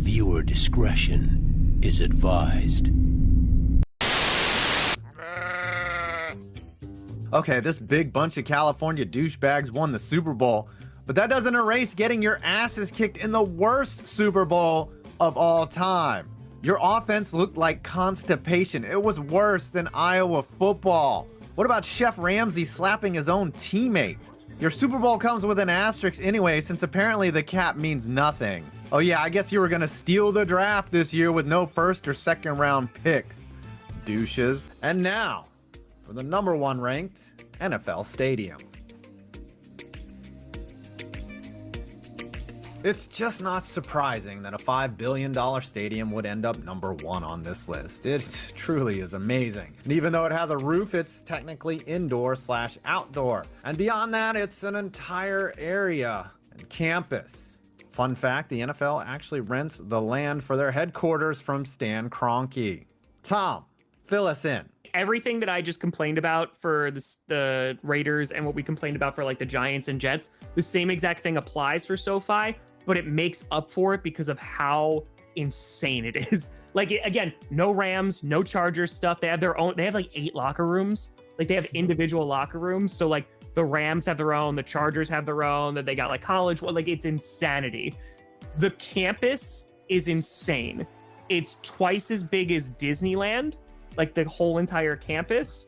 Viewer discretion is advised. Okay, this big bunch of California douchebags won the Super Bowl, but that doesn't erase getting your asses kicked in the worst Super Bowl of all time. Your offense looked like constipation. It was worse than Iowa football. What about Chef Ramsay slapping his own teammate? Your Super Bowl comes with an asterisk anyway, since apparently the cap means nothing. Oh yeah, I guess you were gonna steal the draft this year with no first or second round picks. Douches. And now, for the #1 ranked NFL stadium. It's just not surprising that a $5 billion stadium would end up #1 on this list. It truly is amazing. And even though it has a roof, it's technically indoor/outdoor. And beyond that, it's an entire area and campus. Fun fact, the NFL actually rents the land for their headquarters from Stan Kroenke. Tom, fill us in. Everything that I just complained about for the Raiders and what we complained about for like the Giants and Jets, the same exact thing applies for SoFi, but it makes up for it because of how insane it is. Like, again, no Rams, no Chargers stuff. They have their own, they have like 8 locker rooms. Like they have individual locker rooms. So like the Rams have their own, the Chargers have their own, that they got like college. Well, like it's insanity. The campus is insane. It's twice as big as Disneyland, like the whole entire campus.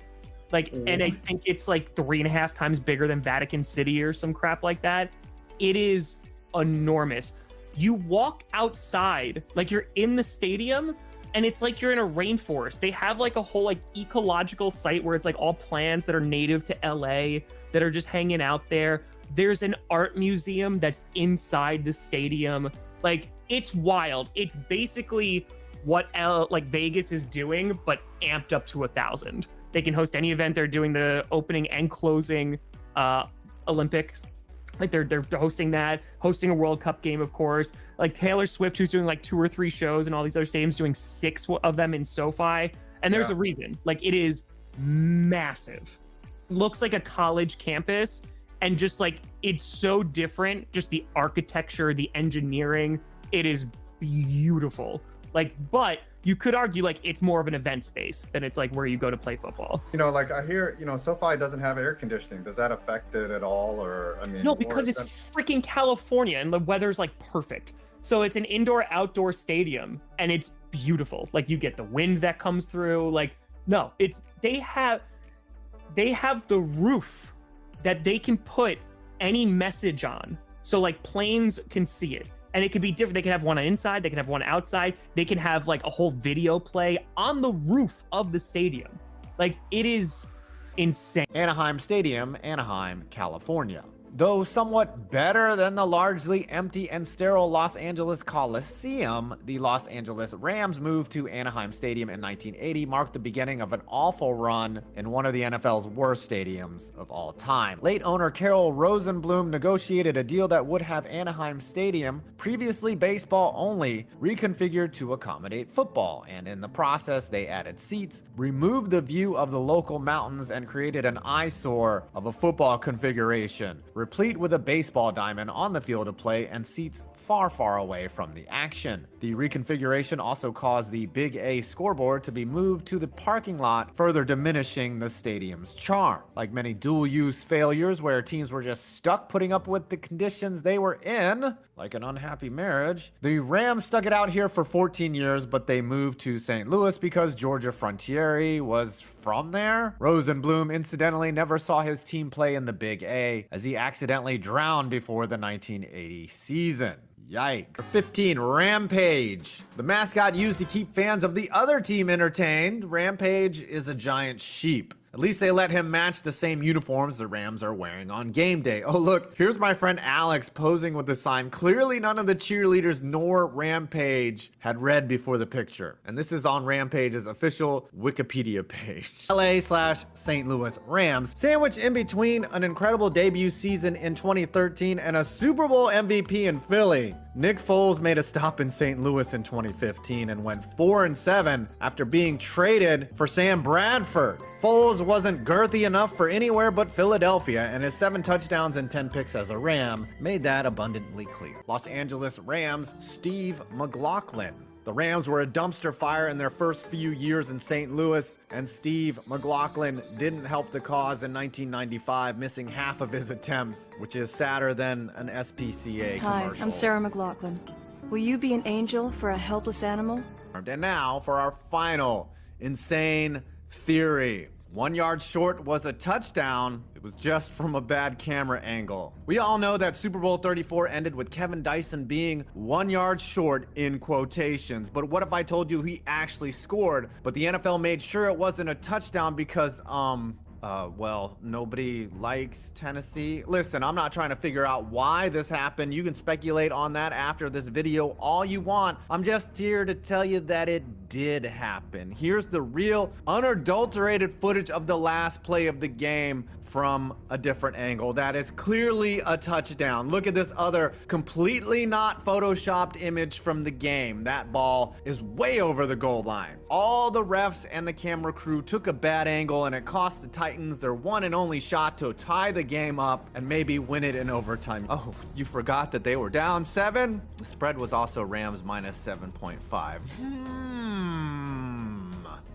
Like, and I think it's like 3.5 times bigger than Vatican City or some crap like that. It is enormous. You walk outside, like you're in the stadium, and it's like you're in a rainforest. They have like a whole like ecological site where it's like all plants that are native to LA that are just hanging out there. There's an art museum that's inside the stadium. Like, it's wild. It's basically what like Vegas is doing, but amped up to 1,000. They can host any event. They're doing the opening and closing Olympics. Like they're hosting that, hosting a World Cup game, of course. Like Taylor Swift, who's doing like 2 or 3 shows and all these other stadiums, doing 6 of them in SoFi. And there's a reason. Like, it is massive. Looks like a college campus, and just like it's so different. Just the architecture, the engineering, it is beautiful. Like, but you could argue like it's more of an event space than it's like where you go to play football. You know, like I hear, you know, SoFi doesn't have air conditioning. Does that affect it at all? Or, I mean, no, because it's freaking California and the weather's like perfect. So it's an indoor outdoor stadium and it's beautiful. Like you get the wind that comes through. Like, no, it's, they have the roof that they can put any message on. So like planes can see it. And it could be different. They can have one inside, they can have one outside, they can have like a whole video play on the roof of the stadium. Like, it is insane. Anaheim Stadium, Anaheim, California. Though somewhat better than the largely empty and sterile Los Angeles Coliseum, the Los Angeles Rams' move to Anaheim Stadium in 1980 marked the beginning of an awful run in one of the NFL's worst stadiums of all time. Late owner Carol Rosenblum negotiated a deal that would have Anaheim Stadium, previously baseball only, reconfigured to accommodate football, and in the process they added seats, removed the view of the local mountains, and created an eyesore of a football configuration, replete with a baseball diamond on the field of play and seats far, far away from the action. The reconfiguration also caused the Big A scoreboard to be moved to the parking lot, further diminishing the stadium's charm. Like many dual-use failures where teams were just stuck putting up with the conditions they were in, like an unhappy marriage, the Rams stuck it out here for 14 years, but they moved to St. Louis because Georgia Frontiere was from there. Rosenblum incidentally never saw his team play in the Big A, as he accidentally drowned before the 1980 season. Yike. 15, Rampage. The mascot used to keep fans of the other team entertained. Rampage is a giant sheep. At least they let him match the same uniforms the Rams are wearing on game day. Oh look, here's my friend Alex posing with the sign clearly none of the cheerleaders nor Rampage had read before the picture. And this is on Rampage's official Wikipedia page. LA/St. Louis Rams, sandwiched in between an incredible debut season in 2013 and a Super Bowl MVP in Philly. Nick Foles made a stop in St. Louis in 2015 and went 4-7 after being traded for Sam Bradford. Foles wasn't girthy enough for anywhere but Philadelphia, and his 7 touchdowns and 10 picks as a Ram made that abundantly clear. Los Angeles Rams Steve McLaughlin. The Rams were a dumpster fire in their first few years in St. Louis, and Steve McLaughlin didn't help the cause in 1995, missing half of his attempts, which is sadder than an SPCA Hi, commercial. I'm Sarah McLaughlin. Will you be an angel for a helpless animal? And now for our final insane theory. 1 yard short was a touchdown. It was just from a bad camera angle. We all know that Super Bowl 34 ended with Kevin Dyson being 1 yard short in quotations. But what if I told you he actually scored, but the NFL made sure it wasn't a touchdown because, well, nobody likes Tennessee? Listen, I'm not trying to figure out why this happened. You can speculate on that after this video all you want. I'm just here to tell you that it did happen. Here's the real, unadulterated footage of the last play of the game from a different angle. That is clearly a touchdown. Look at this other completely not photoshopped image from the game. That ball is way over the goal line. All the refs and the camera crew took a bad angle, and it cost the Titans their one and only shot to tie the game up and maybe win it in overtime. Oh, you forgot that they were down 7? The spread was also Rams minus 7.5.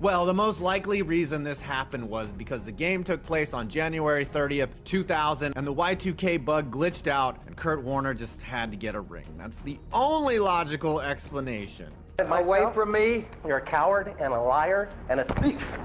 Well, the most likely reason this happened was because the game took place on January 30th, 2000, and the Y2K bug glitched out, and Kurt Warner just had to get a ring. That's the only logical explanation. Away from me, you're a coward and a liar and a thief.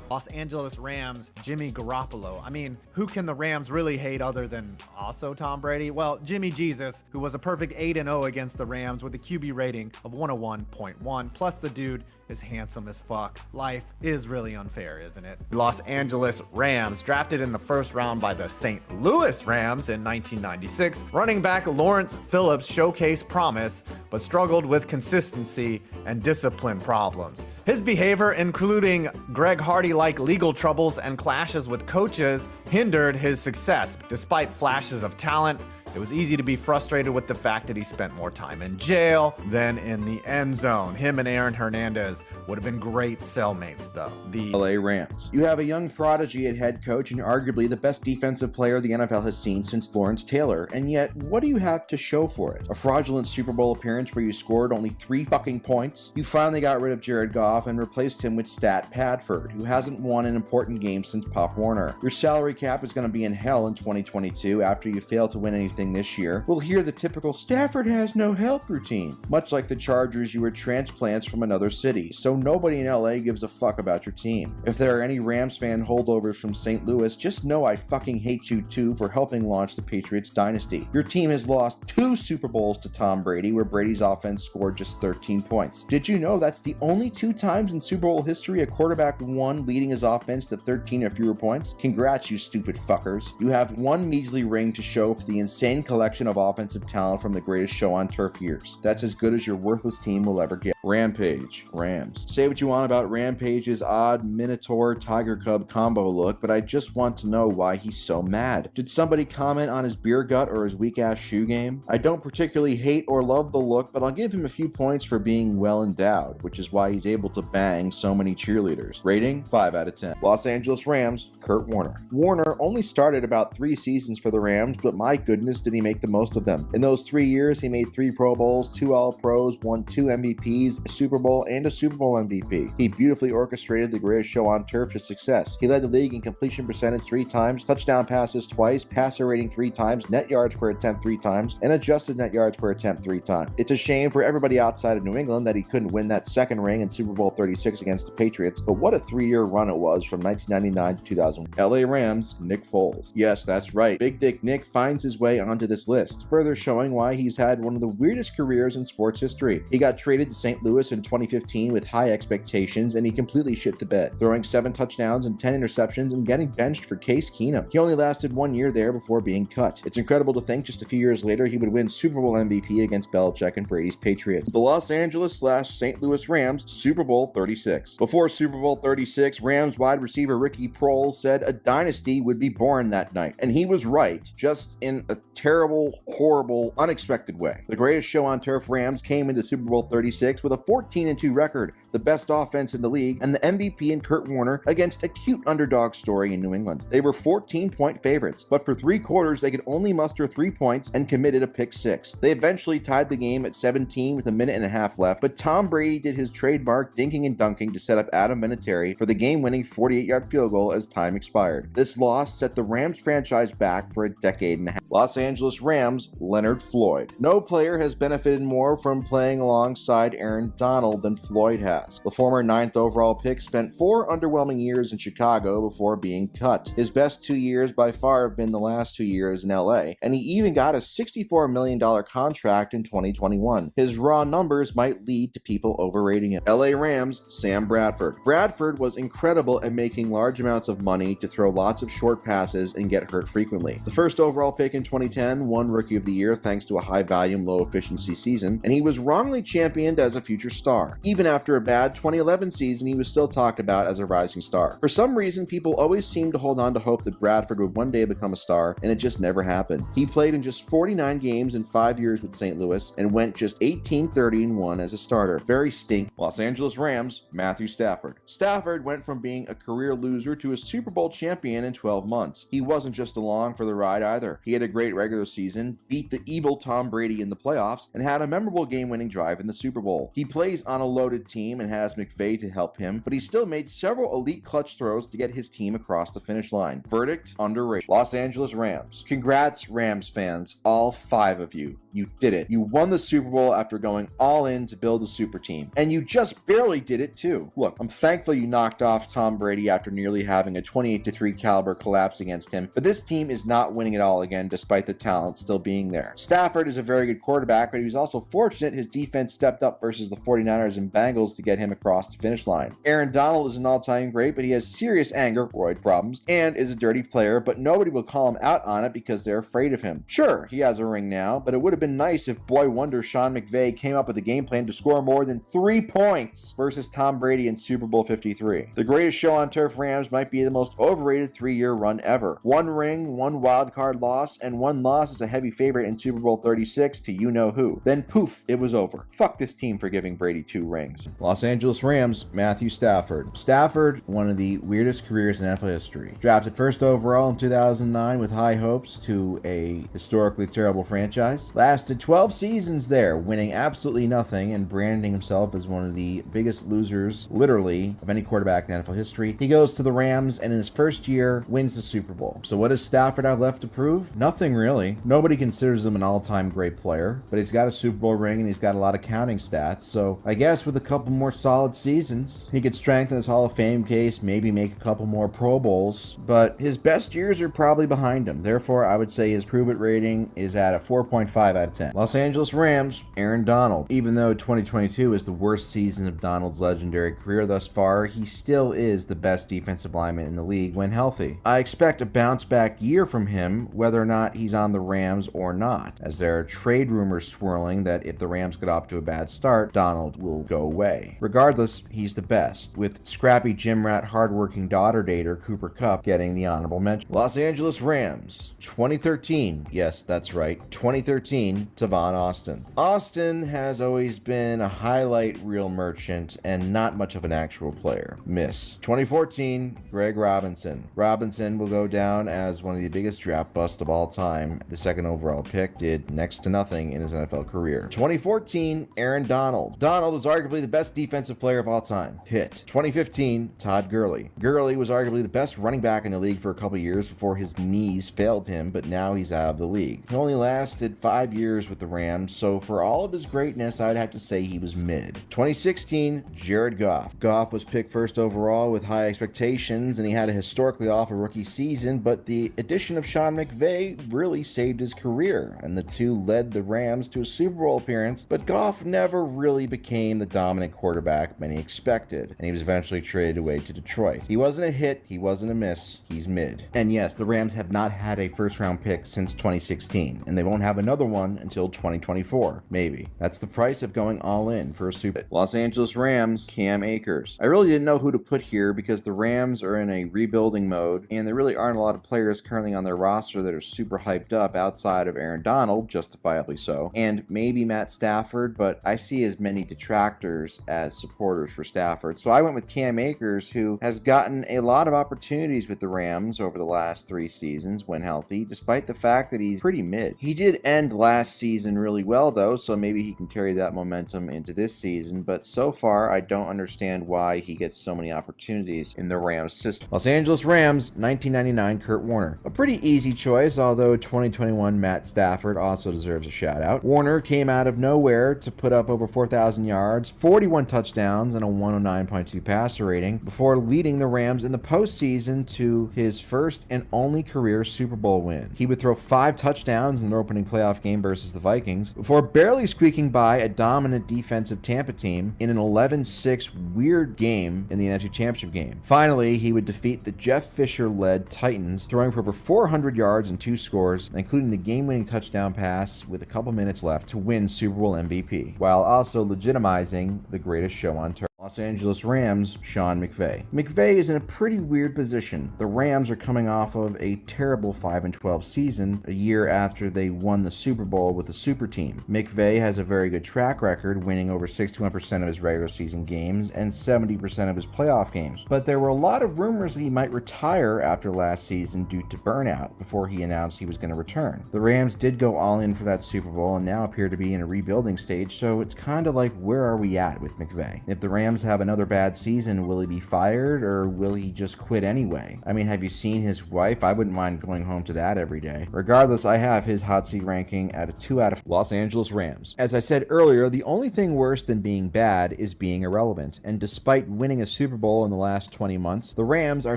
Los Angeles Rams, Jimmy Garoppolo. I mean, who can the Rams really hate other than also Tom Brady? Well, Jimmy Jesus, who was a perfect 8-0 against the Rams with a QB rating of 101.1. Plus the dude is handsome as fuck. Life is really unfair, isn't it? Los Angeles Rams, drafted in the first round by the St. Louis Rams in 1996. Running back Lawrence Phillips showcased promise, but struggled with consistency and discipline problems. His behavior, including Greg Hardy-like legal troubles and clashes with coaches, hindered his success. Despite flashes of talent, it was easy to be frustrated with the fact that he spent more time in jail than in the end zone. Him and Aaron Hernandez would have been great cellmates, though. The LA Rams. You have a young prodigy at head coach and arguably the best defensive player the NFL has seen since Lawrence Taylor, and yet, what do you have to show for it? A fraudulent Super Bowl appearance where you scored only 3 fucking points? You finally got rid of Jared Goff and replaced him with Stat Padford, who hasn't won an important game since Pop Warner. Your salary cap is going to be in hell in 2022 after you fail to win anything this year. We'll hear the typical Stafford has no help routine. Much like the Chargers, you were transplants from another city, so nobody in LA gives a fuck about your team. If there are any Rams fan holdovers from St. Louis, just know I fucking hate you too for helping launch the Patriots dynasty. Your team has lost 2 Super Bowls to Tom Brady, where Brady's offense scored just 13 points. Did you know that's the only 2 times in Super Bowl history a quarterback won leading his offense to 13 or fewer points? Congrats, you stupid fuckers. You have 1 measly ring to show for the insane collection of offensive talent from the greatest show on turf years. That's as good as your worthless team will ever get. Rampage. Rams. Say what you want about Rampage's odd Minotaur Tiger Cub combo look, but I just want to know why he's so mad. Did somebody comment on his beer gut or his weak ass shoe game? I don't particularly hate or love the look, but I'll give him a few points for being well endowed, which is why he's able to bang so many cheerleaders. Rating? 5 out of 10. Los Angeles Rams, Kurt Warner. Warner only started about 3 seasons for the Rams, but my goodness did he make the most of them. In those 3 years, he made 3 Pro Bowls, 2 All-Pros, won 2 MVPs, a Super Bowl, and a Super Bowl MVP. He beautifully orchestrated the greatest show on turf to success. He led the league in completion percentage 3 times, touchdown passes twice, passer rating 3 times, net yards per attempt 3 times, and adjusted net yards per attempt 3 times. It's a shame for everybody outside of New England that he couldn't win that second ring in Super Bowl 36 against the Patriots, but what a 3-year run it was from 1999 to 2000. LA Rams, Nick Foles. Yes, that's right. Big Dick Nick finds his way onto this list, further showing why he's had one of the weirdest careers in sports history. He got traded to St. Louis in 2015 with high expectations, and he completely shit the bed, throwing 7 touchdowns and 10 interceptions and getting benched for Case Keenum. He only lasted 1 year there before being cut. It's incredible to think just a few years later he would win Super Bowl MVP against Belichick and Brady's Patriots. The Los Angeles/St. Louis Rams, Super Bowl 36. Before Super Bowl 36, Rams wide receiver Ricky Proehl said a dynasty would be born that night, and he was right, just in a terrible, horrible, unexpected way. The greatest show on turf Rams came into Super Bowl 36 with a a 14-2 record, the best offense in the league, and the MVP in Kurt Warner against a cute underdog story in New England. They were 14-point favorites, but for 3 quarters they could only muster 3 points and committed a pick 6. They eventually tied the game at 17 with a minute and a half left, but Tom Brady did his trademark dinking and dunking to set up Adam Vinatieri for the game-winning 48-yard field goal as time expired. This loss set the Rams franchise back for a decade and a half. Los Angeles Rams, Leonard Floyd. No player has benefited more from playing alongside Aaron Donald than Floyd has. The former 9th overall pick spent 4 underwhelming years in Chicago before being cut. His best 2 years by far have been the last 2 years in LA, and he even got a $64 million contract in 2021. His raw numbers might lead to people overrating him. LA Rams, Sam Bradford. Bradford was incredible at making large amounts of money to throw lots of short passes and get hurt frequently. The first overall pick in 2010 won Rookie of the Year thanks to a high-volume, low-efficiency season, and he was wrongly championed as a future star. Even after a bad 2011 season, he was still talked about as a rising star. For some reason, people always seem to hold on to hope that Bradford would one day become a star, and it just never happened. He played in just 49 games in 5 years with St. Louis and went just 18-30-1 as a starter. Very stink. Los Angeles Rams, Matthew Stafford. Stafford went from being a career loser to a Super Bowl champion in 12 months. He wasn't just along for the ride either. He had a great regular season, beat the evil Tom Brady in the playoffs, and had a memorable game-winning drive in the Super Bowl. He plays on a loaded team and has McVay to help him, but he still made several elite clutch throws to get his team across the finish line. Verdict, underrated. Los Angeles Rams. Congrats, Rams fans, all 5 of you. You did it. You won the Super Bowl after going all in to build a super team. And you just barely did it too. Look, I'm thankful you knocked off Tom Brady after nearly having a 28-3 caliber collapse against him, but this team is not winning it all again despite the talent still being there. Stafford is a very good quarterback, but he was also fortunate his defense stepped up versus the 49ers and Bengals to get him across the finish line. Aaron Donald is an all-time great, but he has serious anger, roid problems, and is a dirty player, but nobody will call him out on it because they're afraid of him. Sure, he has a ring now, but it would have been nice if boy wonder Sean McVay came up with a game plan to score more than 3 points versus Tom Brady in Super Bowl 53. The greatest show on turf Rams might be the most overrated 3-year run ever. 1 ring, 1 wildcard loss, and 1 loss as a heavy favorite in Super Bowl 36 to you-know-who. Then poof, it was over. Fuck this team for giving Brady 2 rings. Los Angeles Rams, Matthew Stafford. Stafford, one of the weirdest careers in NFL history. Drafted 1st overall in 2009 with high hopes to a historically terrible franchise. Lasted 12 seasons there, winning absolutely nothing and branding himself as one of the biggest losers, literally, of any quarterback in NFL history. He goes to the Rams and in his first year wins the Super Bowl. So what does Stafford have left to prove? Nothing really. Nobody considers him an all-time great player, but he's got a Super Bowl ring and he's got a lot of counting stats, so I guess with a couple more solid seasons, he could strengthen his Hall of Fame case, maybe make a couple more Pro Bowls, but his best years are probably behind him. Therefore, I would say his prove-it rating is at a 4.5 out of 10. Los Angeles Rams, Aaron Donald. Even though 2022 is the worst season of Donald's legendary career thus far, he still is the best defensive lineman in the league when healthy. I expect a bounce-back year from him, whether or not he's on the Rams or not, as there are trade rumors swirling that if the Rams get off to a bad start, Donald will go away. Regardless, he's the best, with scrappy gym rat hardworking daughter dater Cooper Kupp getting the honorable mention. Los Angeles Rams, 2013. Yes, that's right, 2013, Tavon Austin. Austin has always been a highlight reel merchant and not much of an actual player. Miss. 2014, Greg Robinson. Robinson will go down as one of the biggest draft busts of all time. The 2nd overall pick did next to nothing in his NFL career. 2014, Aaron Donald. Donald is arguably the best defensive player of all time. Hit. 2015, Todd Gurley. Gurley was arguably the best running back in the league for a couple years before his knees failed him, but now he's out of the league. He only lasted 5 years with the Rams, so for all of his greatness, I'd have to say he was mid. 2016, Jared Goff. Goff was picked 1st overall with high expectations, and he had a historically awful rookie season, but the addition of Sean McVay really saved his career, and the two led the Rams to a Super Bowl appearance, but Goff never really became the dominant quarterback many expected, and he was eventually traded away to Detroit. He wasn't a hit, he wasn't a miss, he's mid. And yes, the Rams have not had a 1st-round pick since 2016, and they won't have another one until 2024, maybe. That's the price of going all in for a Super Bowl. Los Angeles Rams, Cam Akers. I really didn't know who to put here because the Rams are in a rebuilding mode, and there really aren't a lot of players currently on their roster that are super hyped up outside of Aaron Donald, justifiably so, and maybe Matt Stafford, but I see his as many detractors as supporters for Stafford. So I went with Cam Akers, who has gotten a lot of opportunities with the Rams over the last 3 seasons when healthy, despite the fact that he's pretty mid. He did end last season really well, though, so maybe he can carry that momentum into this season, but so far I don't understand why he gets so many opportunities in the Rams system. Los Angeles Rams, 1999 Kurt Warner. A pretty easy choice, although 2021 Matt Stafford also deserves a shout out. Warner came out of nowhere to put up over 4,000 yards, 41 touchdowns, and a 109.2 passer rating before leading the Rams in the postseason to his first and only career Super Bowl win. He would throw 5 touchdowns in their opening playoff game versus the Vikings before barely squeaking by a dominant defensive Tampa team in an 11-6 weird game in the NFC Championship game. Finally, he would defeat the Jeff Fisher-led Titans, throwing for over 400 yards and 2 scores, including the game-winning touchdown pass with a couple minutes left to win Super Bowl MVP, while also legitimizing the greatest show on turf. Los Angeles Rams, Sean McVay. McVay is in a pretty weird position. The Rams are coming off of a terrible 5-12 season, a year after they won the Super Bowl with the super team. McVay has a very good track record, winning over 61% of his regular season games and 70% of his playoff games. But there were a lot of rumors that he might retire after last season due to burnout before he announced he was going to return. The Rams did go all in for that Super Bowl and now appear to be in a rebuilding stage, so it's kind of like, where are we at with McVay? If the Rams have another bad season, will he be fired or will he just quit anyway? I mean, have you seen his wife? I wouldn't mind going home to that every day. Regardless, I have his hot seat ranking at a 2 out of Los Angeles Rams. As I said earlier, the only thing worse than being bad is being irrelevant. And despite winning a Super Bowl in the last 20 months, the Rams are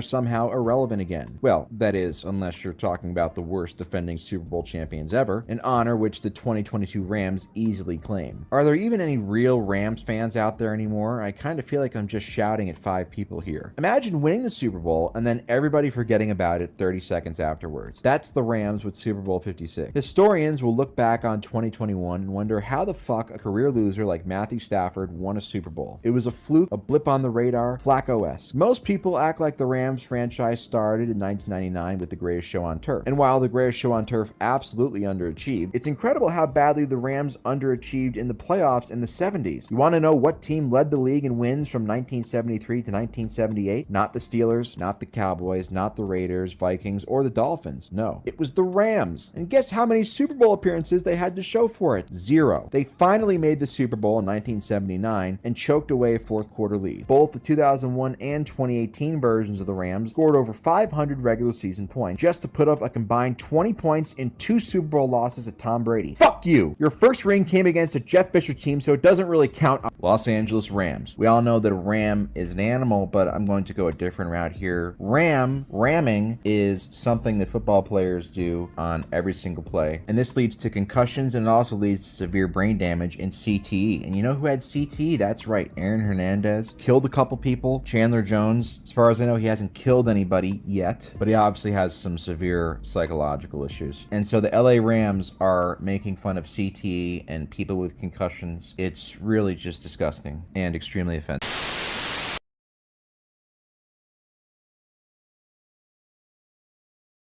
somehow irrelevant again. Well, that is, unless you're talking about the worst defending Super Bowl champions ever, an honor which the 2022 Rams easily claim. Are there even any real Rams fans out there anymore? I kind of feel like I'm just shouting at 5 people here. Imagine winning the Super Bowl and then everybody forgetting about it 30 seconds afterwards. That's the Rams with Super Bowl 56. Historians will look back on 2021 and wonder how the fuck a career loser like Matthew Stafford won a Super Bowl. It was a fluke, a blip on the radar, Flacco-esque. Most people act like the Rams franchise started in 1999 with the greatest show on turf. And while the greatest show on turf absolutely underachieved, it's incredible how badly the Rams underachieved in the playoffs in the 70s. You want to know what team led the league in wins from 1973 to 1978? Not the Steelers, not the Cowboys, not the Raiders, Vikings, or the Dolphins. No, it was the Rams. And guess how many Super Bowl appearances they had to show for it? 0. They finally made the Super Bowl in 1979 and choked away a 4th quarter lead. Both the 2001 and 2018 versions of the Rams scored over 500 regular season points just to put up a combined 20 points in 2 Super Bowl losses to Tom Brady. Fuck you! Your first ring came against a Jeff Fisher team, so it doesn't really count. Los Angeles Rams. We all know that a ram is an animal, but I'm going to go a different route here. Ramming is something that football players do on every single play. And this leads to concussions, and it also leads to severe brain damage and CTE. And you know who had CTE? That's right, Aaron Hernandez. Killed a couple people. Chandler Jones, as far as I know, he hasn't killed anybody yet, but he obviously has some severe psychological issues. And so the LA Rams are making fun of CTE and people with concussions. It's really just disgusting and extremely offensive.